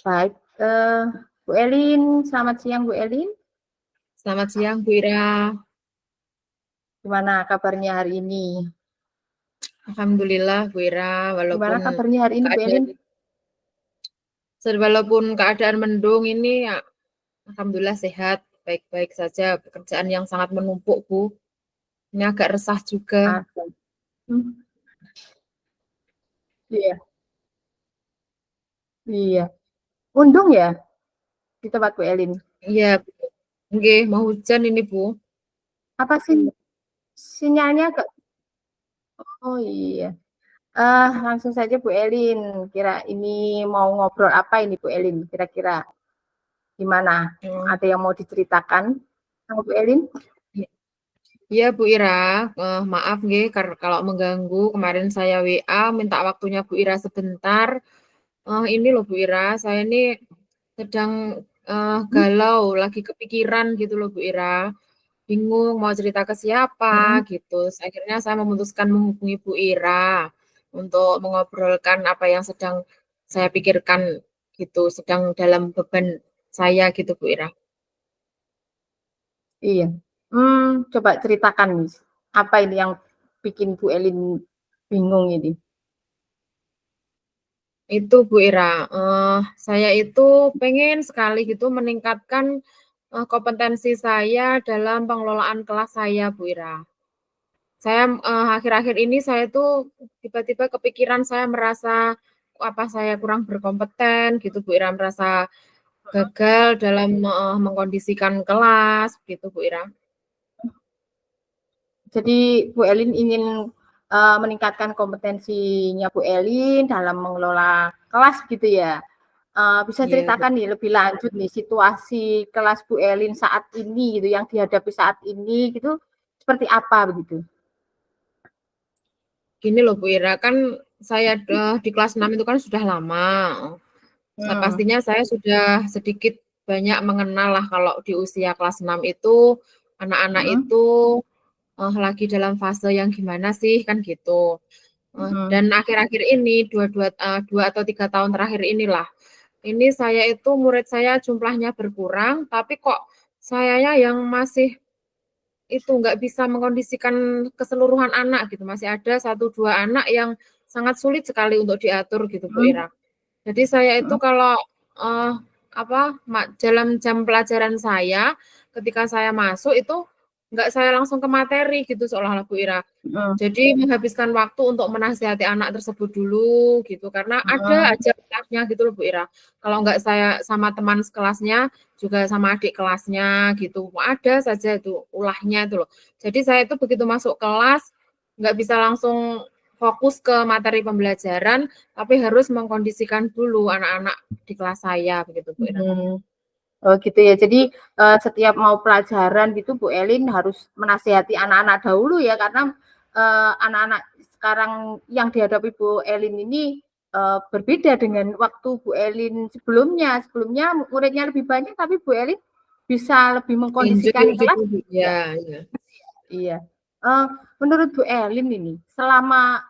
Baik, Bu Elin, selamat siang Bu Elin. Selamat siang, Bu Ira. Gimana kabarnya hari ini? Alhamdulillah, Bu Ira, Gimana kabarnya hari ini Bu Elin? walaupun keadaan mendung ini, ya, alhamdulillah sehat, baik-baik saja. Pekerjaan yang sangat menumpuk, Bu. Ini agak resah juga. Hmm, iya, iya. Undung ya di tempat Bu Elin. Iya, Bu. Nggih, mau hujan ini, Bu. Apa sih sinyalnya agak? Oh iya. Langsung saja Bu Elin. Kira ini mau ngobrol apa ini Bu Elin? Kira-kira gimana? Hmm, Ada yang mau diceritakan sama Bu Elin? Iya, Bu Ira. Maaf nggih kalau mengganggu. Kemarin saya WA minta waktunya Bu Ira sebentar. Ini loh Bu Ira, saya ini sedang Hmm, galau, lagi kepikiran gitu loh Bu Ira. Bingung mau cerita ke siapa hmm, gitu. Akhirnya saya memutuskan menghubungi Bu Ira untuk mengobrolkan apa yang sedang saya pikirkan gitu, sedang dalam beban saya gitu Bu Ira. iya. Coba ceritakan apa ini yang bikin Bu Elin bingung ini? Itu Bu Ira, saya itu pengen sekali gitu meningkatkan kompetensi saya dalam pengelolaan kelas saya Bu Ira. Saya, akhir-akhir ini saya tuh tiba-tiba kepikiran saya merasa, apa saya kurang berkompeten gitu Bu Ira, merasa gagal dalam, mengkondisikan kelas gitu Bu Ira. Jadi Bu Elin ingin meningkatkan kompetensinya Bu Elin dalam mengelola kelas gitu ya. Bisa Iya, ceritakan nih lebih lanjut nih situasi kelas Bu Elin saat ini gitu yang dihadapi saat ini gitu seperti apa begitu? gini loh Bu Ira, kan saya, di kelas 6 itu kan sudah lama, Hmm. pastinya saya sudah sedikit banyak mengenal lah kalau di usia kelas 6 itu, anak-anak Hmm. itu, lagi dalam fase yang gimana sih, kan gitu. Hmm. Dan akhir-akhir ini, 2 atau 3 tahun terakhir inilah, ini saya itu murid saya jumlahnya berkurang, tapi kok sayanya yang masih itu nggak bisa mengkondisikan keseluruhan anak gitu, masih ada satu 2 anak yang sangat sulit sekali untuk diatur gitu, Bu Hmm. Ira. Jadi saya itu Hmm. kalau, apa, dalam jam pelajaran saya, ketika saya masuk itu nggak saya langsung ke materi gitu seolah-olah, Bu Ira. Hmm. Jadi menghabiskan waktu untuk menasihati anak tersebut dulu gitu, karena ada Hmm. aja ulahnya gitu loh Bu Ira. Kalau nggak saya sama teman sekelasnya, juga sama adik kelasnya gitu, ada saja itu ulahnya itu loh. Jadi saya itu begitu masuk kelas, nggak bisa langsung fokus ke materi pembelajaran, tapi harus mengkondisikan dulu anak-anak di kelas saya begitu Bu Ira. Hmm. Oh gitu ya. Jadi setiap mau pelajaran gitu Bu Elin harus menasihati anak-anak dahulu ya karena anak-anak sekarang yang dihadapi Bu Elin ini berbeda dengan waktu Bu Elin sebelumnya. Sebelumnya muridnya lebih banyak tapi Bu Elin bisa lebih Enjoy mengkondisikan gitu kelas. Bu. Ya, Ya, ya. iya. Eh, Menurut Bu Elin ini selama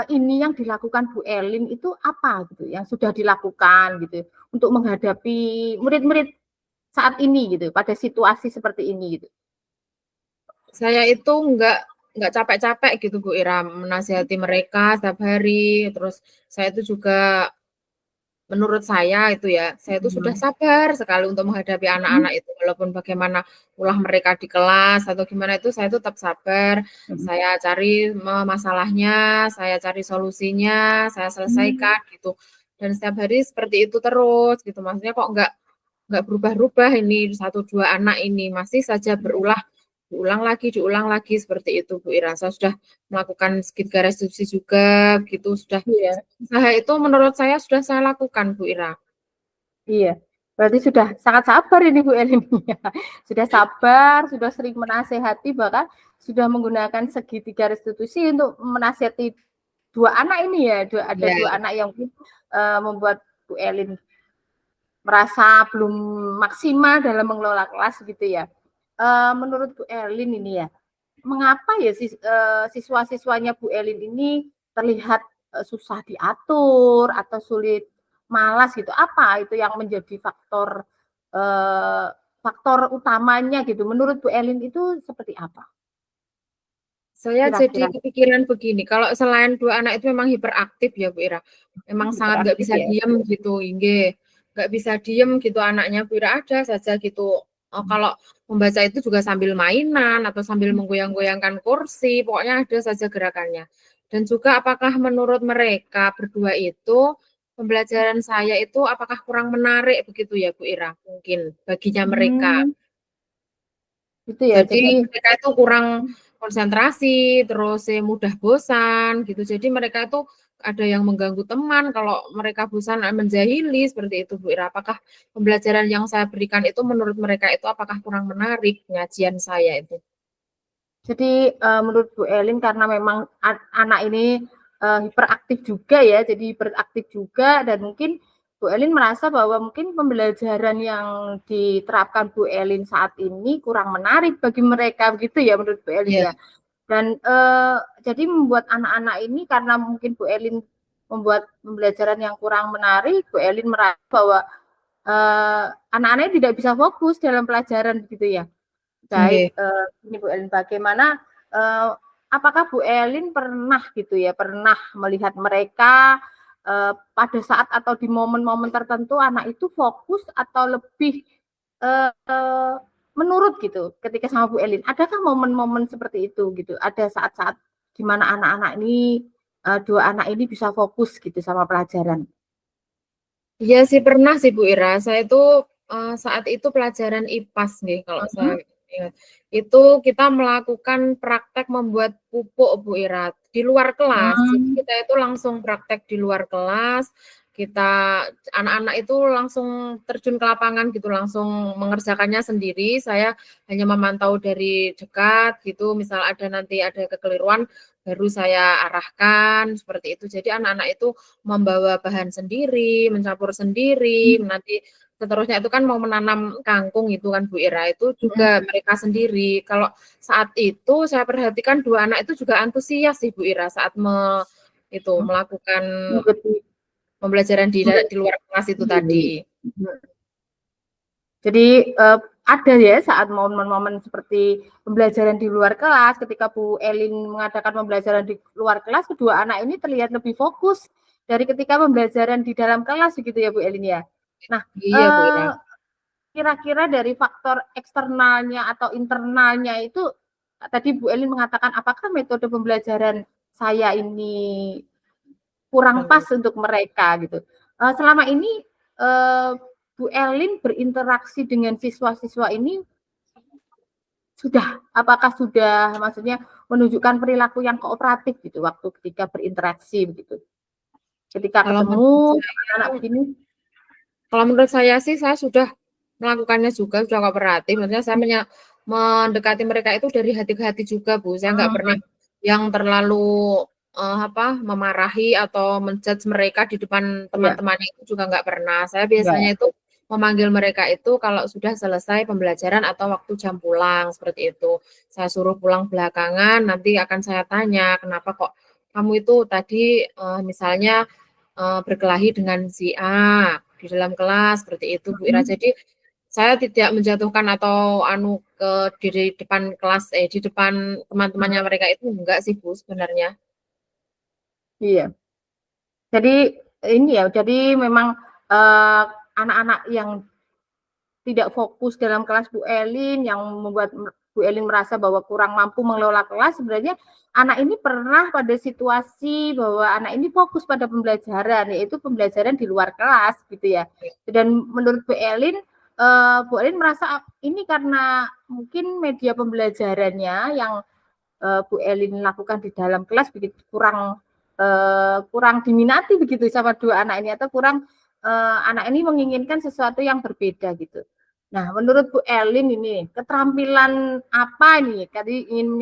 ini yang dilakukan Bu Elin itu apa gitu yang sudah dilakukan gitu untuk menghadapi murid-murid saat ini gitu, pada situasi seperti ini gitu? Saya itu nggak capek-capek gitu Bu Ira, menasihati mereka setiap hari, terus saya itu juga menurut saya itu ya, saya itu sudah Mhm. sabar sekali untuk menghadapi Mhm. anak-anak itu, walaupun bagaimana ulah mereka di kelas atau gimana itu saya tetap sabar, Mhm. saya cari masalahnya, saya cari solusinya, saya selesaikan gitu. Dan setiap hari seperti itu terus gitu, maksudnya kok nggak berubah-ubah ini satu 2 anak ini, masih saja diulang lagi seperti itu Bu Ira. Saya sudah melakukan sedikit restitusi juga gitu, sudah Iya, usaha itu menurut saya sudah saya lakukan Bu Ira. iya. Berarti sudah sangat sabar ini Bu Elin ya. Sudah sabar, sudah sering menasehati, bahkan sudah menggunakan segitiga restitusi untuk menasehati 2 anak ini ya, ada Ya, 2 anak yang membuat Bu Elin merasa belum maksimal dalam mengelola kelas gitu ya. Menurut Bu Elin ini ya, mengapa ya siswa-siswanya Bu Elin ini terlihat susah diatur atau sulit malas gitu. Apa itu yang menjadi faktor utamanya gitu? Menurut Bu Elin itu seperti apa Saya kira-kira? jadi kepikiran begini, kalau selain 2 anak itu memang hiperaktif ya Bu Ira, memang sangat nggak Hiperaktif bisa ya? diem gitu, inggih, nggak bisa diem gitu anaknya Bu Ira, ada saja gitu, kalau membaca itu juga sambil mainan atau sambil menggoyang-goyangkan kursi, pokoknya ada saja gerakannya. Dan juga apakah menurut mereka berdua itu, pembelajaran saya itu apakah kurang menarik begitu ya Bu Ira, mungkin baginya mereka. Hmm, gitu ya. Jadi Jadi mereka itu kurang konsentrasi, terus mudah bosan gitu. Jadi mereka itu ada yang mengganggu teman kalau mereka bosan menjahili seperti itu Bu Ira. Apakah pembelajaran yang saya berikan itu menurut mereka itu apakah kurang menarik pengajian saya itu? Jadi menurut Bu Elin karena memang anak ini hiperaktif juga ya, jadi hiperaktif juga dan mungkin Bu Elin merasa bahwa mungkin pembelajaran yang diterapkan Bu Elin saat ini kurang menarik bagi mereka begitu ya menurut Bu Elin Iya. ya. Dan jadi membuat anak-anak ini karena mungkin Bu Elin membuat pembelajaran yang kurang menarik, Bu Elin merasa bahwa anak-anaknya tidak bisa fokus dalam pelajaran begitu ya. Baik, Nggih. ini Bu Elin, bagaimana apakah Bu Elin pernah gitu ya, pernah melihat mereka pada saat atau di momen-momen tertentu anak itu fokus atau lebih menurut gitu ketika sama Bu Elin? Adakah momen-momen seperti itu gitu? Ada saat-saat di mana anak-anak ini, 2 anak ini bisa fokus gitu sama pelajaran? Iya sih pernah sih Bu Ira, saya itu, saat itu pelajaran IPAS nih kalau saya Mhm. ingat. Itu kita melakukan praktek membuat pupuk Bu Ira, di luar kelas. Jadi Mmm, kita itu langsung praktek di luar kelas, kita anak-anak itu langsung terjun ke lapangan gitu, langsung mengerjakannya sendiri, saya hanya memantau dari dekat gitu, misal ada nanti ada kekeliruan, baru saya arahkan, seperti itu. Jadi anak-anak itu membawa bahan sendiri, mencampur sendiri, nanti seterusnya itu kan mau menanam kangkung itu kan Bu Ira, itu juga mhm, mereka sendiri. Kalau saat itu saya perhatikan 2 anak itu juga antusias sih Bu Ira saat mhm, melakukan mengikuti pembelajaran di luar kelas itu sendiri. tadi. Mhm. Jadi ada ya saat momen-momen seperti pembelajaran di luar kelas, ketika Bu Elin mengadakan pembelajaran di luar kelas, kedua anak ini terlihat lebih fokus dari ketika pembelajaran di dalam kelas begitu ya Bu Elin ya. Nah, Iya Bu Ira. kira-kira dari faktor eksternalnya atau internalnya itu tadi Bu Elin mengatakan apakah metode pembelajaran saya ini kurang pas untuk mereka gitu. Selama ini Bu Elin berinteraksi dengan siswa-siswa ini apakah sudah maksudnya menunjukkan perilaku yang kooperatif gitu waktu ketika berinteraksi begitu? Ketika Kalau menurut ketemu saya anak-anak begini Kalau menurut saya sih, saya sudah melakukannya juga, sudah kooperatif. Maksudnya saya mendekati mereka itu dari hati ke hati juga, Bu. Saya nggak pernah mhm, yang terlalu, memarahi atau mereka di depan iya, teman-temannya itu juga nggak pernah. Saya biasanya enggak, itu memanggil mereka itu kalau sudah selesai pembelajaran atau waktu jam pulang, seperti itu. Saya suruh pulang belakangan, nanti akan saya tanya, "Kenapa kok kamu itu tadi, misalnya berkelahi dengan si A di dalam kelas seperti itu Bu Ira. mhm, Jadi saya tidak menjatuhkan atau di depan kelas di depan teman-temannya mhm, mereka itu enggak sih Bu sebenarnya. iya. Jadi ini ya, jadi memang, anak-anak yang tidak fokus dalam kelas Bu Elin, yang membuat Bu Elin merasa bahwa kurang mampu mengelola kelas, sebenarnya anak ini pernah pada situasi bahwa anak ini fokus pada pembelajaran, yaitu pembelajaran di luar kelas gitu ya. Dan menurut Bu Elin merasa ini karena mungkin media pembelajarannya yang Bu Elin lakukan di dalam kelas begitu kurang diminati begitu sama 2 anak ini atau anak ini menginginkan sesuatu yang berbeda gitu. Nah, menurut Bu Elin ini keterampilan apa nih tadi ingin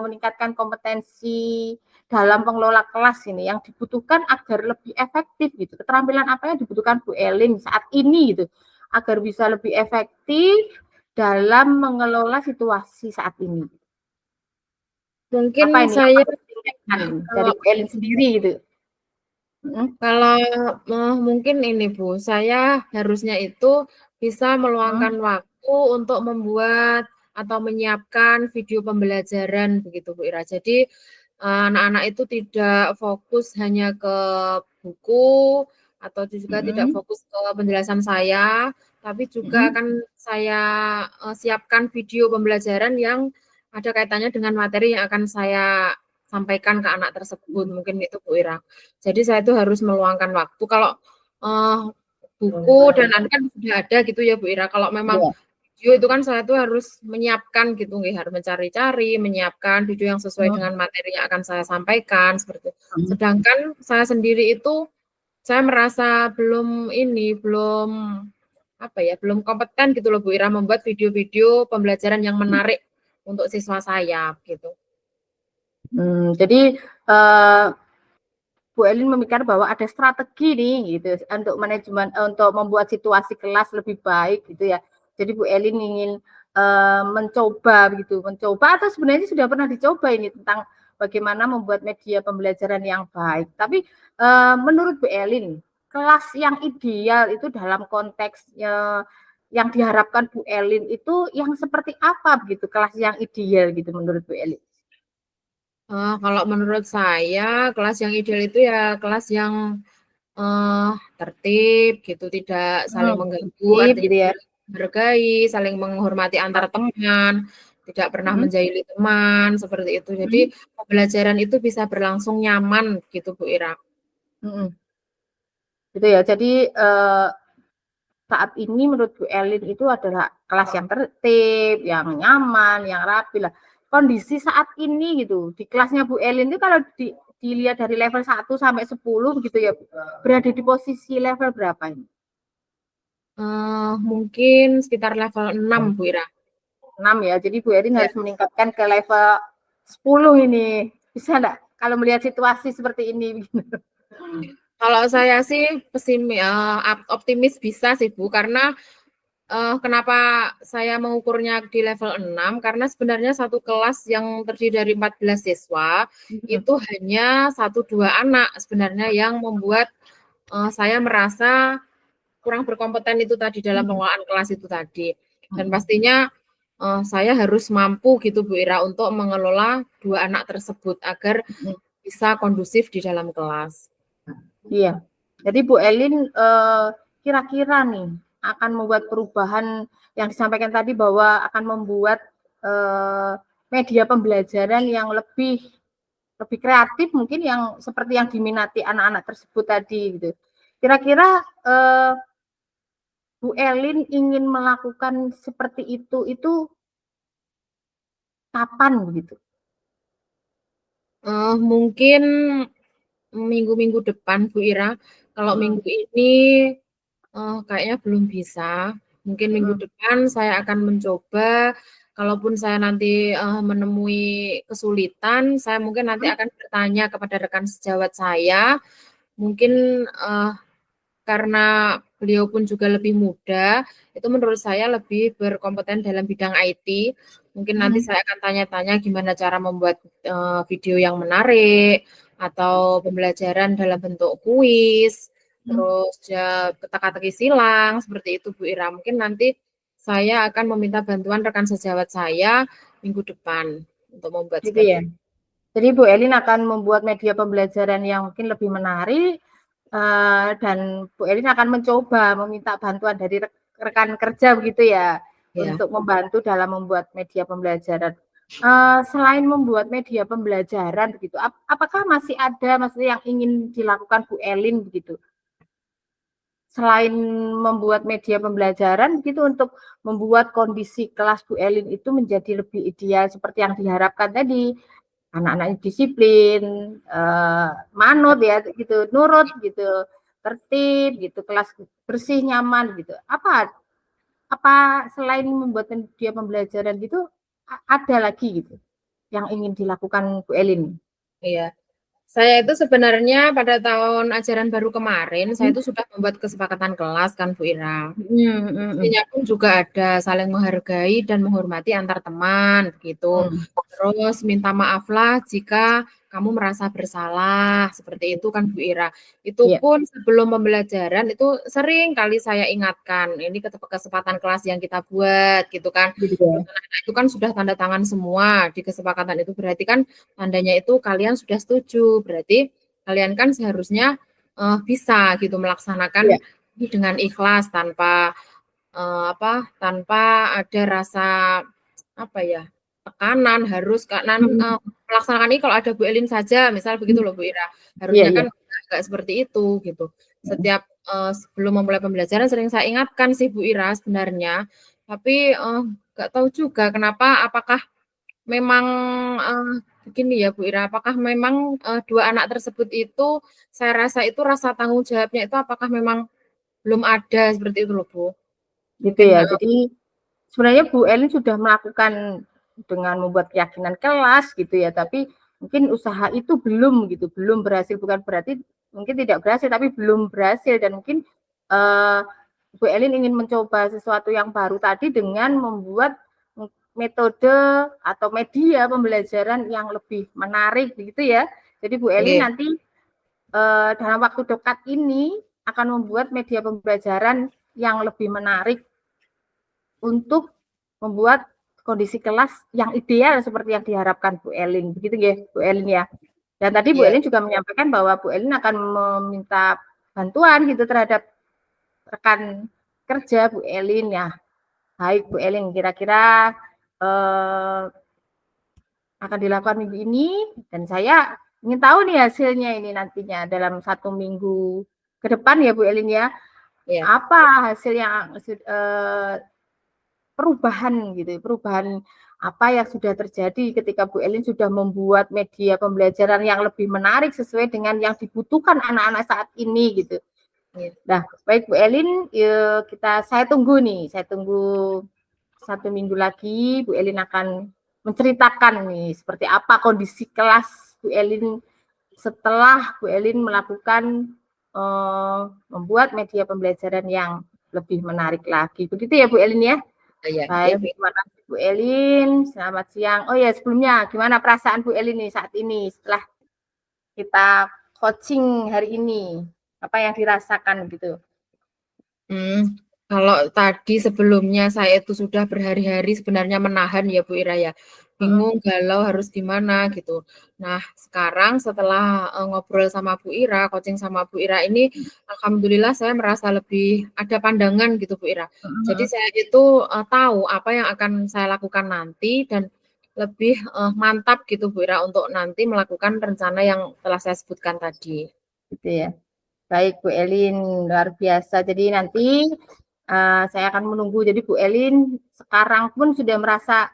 meningkatkan kompetensi dalam pengelola kelas ini yang dibutuhkan agar lebih efektif gitu. Keterampilan apa yang dibutuhkan Bu Elin saat ini gitu agar bisa lebih efektif dalam mengelola situasi saat ini? Apa Mungkin ini yang saya perlu ditingkatkan ini dari kalau Bu Elin sendiri gitu? Mhm. Kalau, mungkin ini Bu, saya harusnya itu bisa meluangkan Mhm. waktu untuk membuat atau menyiapkan video pembelajaran begitu Bu Ira. Jadi, anak-anak itu tidak fokus hanya ke buku atau juga tidak Mhm. fokus ke penjelasan saya, tapi juga Mhm. akan saya, siapkan video pembelajaran yang ada kaitannya dengan materi yang akan saya sampaikan ke anak tersebut, Mhm. mungkin itu Bu Ira. Jadi saya itu harus meluangkan waktu. Kalau, eee, buku dan lain kan sudah ada gitu ya Bu Ira, kalau memang Iya. video itu kan saya tuh harus menyiapkan gitu nggih, harus mencari-cari, menyiapkan video yang sesuai Mhm. dengan materi yang akan saya sampaikan, seperti itu. Mhm. Sedangkan saya sendiri itu, saya merasa belum ini, belum, apa ya, belum kompeten gitu loh Bu Ira, membuat video-video pembelajaran yang Mhm. menarik untuk siswa saya, gitu. Jadi, eee, Bu Elin memikirkan bahwa ada strategi nih gitu untuk manajemen untuk membuat situasi kelas lebih baik gitu ya. Jadi Bu Elin ingin, mencoba gitu, mencoba atau sebenarnya sudah pernah dicoba ini tentang bagaimana membuat media pembelajaran yang baik. Tapi, menurut Bu Elin, kelas yang ideal itu dalam konteks, yang diharapkan Bu Elin itu yang seperti apa begitu kelas yang ideal gitu menurut Bu Elin? Kalau menurut saya kelas yang ideal itu ya kelas yang, tertib gitu, tidak saling mengganggu, Tertib artinya gitu ya? saling menghargai, saling menghormati antar teman, tidak pernah Mhm. menjahili teman, seperti itu. Jadi Mhm. pembelajaran itu bisa berlangsung nyaman gitu Bu Ira. Mhm. Gitu ya. Jadi, saat ini menurut Bu Elin itu adalah kelas yang tertib, yang nyaman, yang rapi lah. Kondisi saat ini gitu, di kelasnya Bu Elin itu kalau dilihat dari level 1 sampai 10 gitu ya, berada di posisi level berapa ini? Mungkin sekitar level 6 Bu Ira. 6 ya, jadi Bu Elin Ya. harus meningkatkan ke level 10 ini. Bisa enggak kalau melihat situasi seperti ini? Kalau saya sih optimis bisa sih Bu, karena kenapa saya mengukurnya di level 6, karena sebenarnya satu kelas yang terdiri dari 14 siswa, Mhm. itu hanya 1, 2 anak sebenarnya yang membuat, saya merasa kurang berkompeten itu tadi dalam Mhm. pengelolaan kelas itu tadi. Dan Mhm. pastinya, saya harus mampu gitu Bu Ira untuk mengelola 2 anak tersebut agar Mhm. bisa kondusif di dalam kelas. Iya. Jadi Bu Elin, kira-kira nih akan membuat perubahan yang disampaikan tadi bahwa akan membuat, eee, media pembelajaran yang lebih lebih kreatif mungkin yang seperti yang diminati anak-anak tersebut tadi gitu. Kira-kira, Bu Elin ingin melakukan seperti itu kapan begitu? Mungkin minggu-minggu depan Bu Ira, kalau Mhm. minggu ini, kayaknya belum bisa. Mungkin minggu Mhm. depan saya akan mencoba, kalaupun saya nanti, menemui kesulitan, saya mungkin nanti Mhm. akan bertanya kepada rekan sejawat saya, mungkin, karena beliau pun juga lebih muda, itu menurut saya lebih berkompeten dalam bidang IT. Mungkin nanti Mhm. saya akan tanya-tanya gimana cara membuat, video yang menarik, atau pembelajaran dalam bentuk kuis, Mhm. terus teka-teki silang, seperti itu Bu Ira. Mungkin nanti saya akan meminta bantuan rekan sejawat saya minggu depan untuk membuat Gitu seperti ya? itu. Jadi Bu Elin akan membuat media pembelajaran yang mungkin lebih menarik, dan Bu Elin akan mencoba meminta bantuan dari rekan kerja begitu ya, Iya. untuk membantu dalam membuat media pembelajaran. Selain membuat media pembelajaran begitu, apakah masih ada maksudnya yang ingin dilakukan Bu Elin begitu? Selain membuat media pembelajaran begitu untuk membuat kondisi kelas Bu Elin itu menjadi lebih ideal seperti yang diharapkan tadi. Anak-anaknya disiplin, manut ya gitu, nurut gitu, tertib gitu, kelas bersih, nyaman gitu. Apa apa selain membuat media pembelajaran gitu, ada lagi gitu yang ingin dilakukan Bu Elin? Iya. Saya itu sebenarnya pada tahun ajaran baru kemarin, saya Mhm. itu sudah membuat kesepakatan kelas kan Bu Ira. Mhm. Mhm. Mhm. Isinya pun juga ada saling menghargai dan menghormati antar teman, begitu. Mhm. Terus minta maaflah jika kamu merasa bersalah, seperti itu kan Bu Ira. Itu Iya. pun sebelum pembelajaran itu sering kali saya ingatkan, ini kesepakatan kelas yang kita buat gitu kan. Gitu ya. Terus anak-anak itu kan sudah tanda tangan semua di kesepakatan itu, berarti kan tandanya itu kalian sudah setuju, berarti kalian kan seharusnya bisa gitu melaksanakan Iya. ini dengan ikhlas tanpa tanpa ada rasa apa ya, tekanan harus melaksanakan ini kalau ada Bu Elin saja, misal begitu loh Bu Ira. Iya, Harusnya iya. kan enggak seperti itu gitu. Setiap sebelum memulai pembelajaran sering saya ingatkan sih Bu Ira sebenarnya, tapi nggak tahu juga kenapa, apakah memang begini ya Bu Ira, apakah memang 2 anak tersebut itu saya rasa itu rasa tanggung jawabnya itu apakah memang belum ada seperti itu loh Bu. Gitu Mungkin ya. Jadi sebenarnya Bu Elin sudah melakukan dengan membuat keyakinan kelas gitu ya, tapi mungkin usaha itu belum gitu, belum berhasil, bukan berarti mungkin tidak berhasil, tapi belum berhasil dan mungkin Bu Elin ingin mencoba sesuatu yang baru tadi dengan membuat metode atau media pembelajaran yang lebih menarik begitu ya. Jadi Bu Elin nanti dalam waktu dekat ini akan membuat media pembelajaran yang lebih menarik untuk membuat kondisi kelas yang ideal seperti yang diharapkan Bu Elin. Begitu ya, Bu Elin ya. Dan tadi Bu Elin juga menyampaikan bahwa Bu Elin akan meminta bantuan gitu terhadap rekan kerja Bu Elin ya. Baik Bu Elin, kira-kira akan dilakukan minggu ini dan saya ingin tahu nih hasilnya ini nantinya dalam 1 minggu ke depan ya Bu Elin ya. Apa hasil yang perubahan gitu, perubahan apa yang sudah terjadi ketika Bu Elin sudah membuat media pembelajaran yang lebih menarik sesuai dengan yang dibutuhkan anak-anak saat ini gitu. Nah, baik Bu Elin, saya tunggu nih, saya tunggu 1 minggu lagi Bu Elin akan menceritakan nih seperti apa kondisi kelas Bu Elin setelah Bu Elin melakukan membuat media pembelajaran yang lebih menarik lagi. Begitu ya Bu Elin ya? Baik, terima kasih Bu Elin. Selamat siang. Oh ya, sebelumnya gimana perasaan Bu Elin nih saat ini setelah kita coaching hari ini? Apa yang dirasakan gitu? Kalau tadi sebelumnya saya itu sudah berhari-hari sebenarnya menahan ya Bu Ira ya, bingung, galau harus gimana gitu. Nah sekarang setelah ngobrol sama Bu Ira, coaching sama Bu Ira ini, alhamdulillah saya merasa lebih ada pandangan gitu Bu Ira. Jadi saya itu tahu apa yang akan saya lakukan nanti dan lebih mantap gitu Bu Ira untuk nanti melakukan rencana yang telah saya sebutkan tadi. Gitu ya. Baik Bu Elin, luar biasa. Jadi nanti saya akan menunggu. Jadi Bu Elin sekarang pun sudah merasa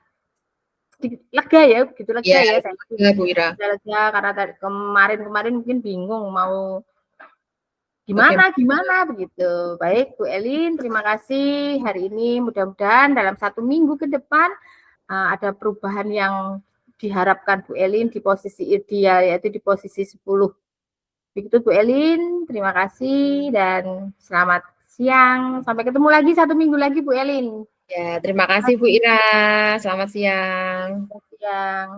lega ya, begitu lega ya. Saya Bu Ira. lega karena kemarin mungkin bingung mau gimana begitu. Baik Bu Elin, terima kasih hari ini. Mudah-mudahan dalam 1 minggu ke depan ada perubahan yang diharapkan Bu Elin di posisi ideal, yaitu di posisi 10. Begitu Bu Elin, terima kasih dan selamat siang. Sampai ketemu lagi 1 minggu lagi Bu Elin. Ya, terima kasih Bu Ira. Selamat siang. Selamat siang.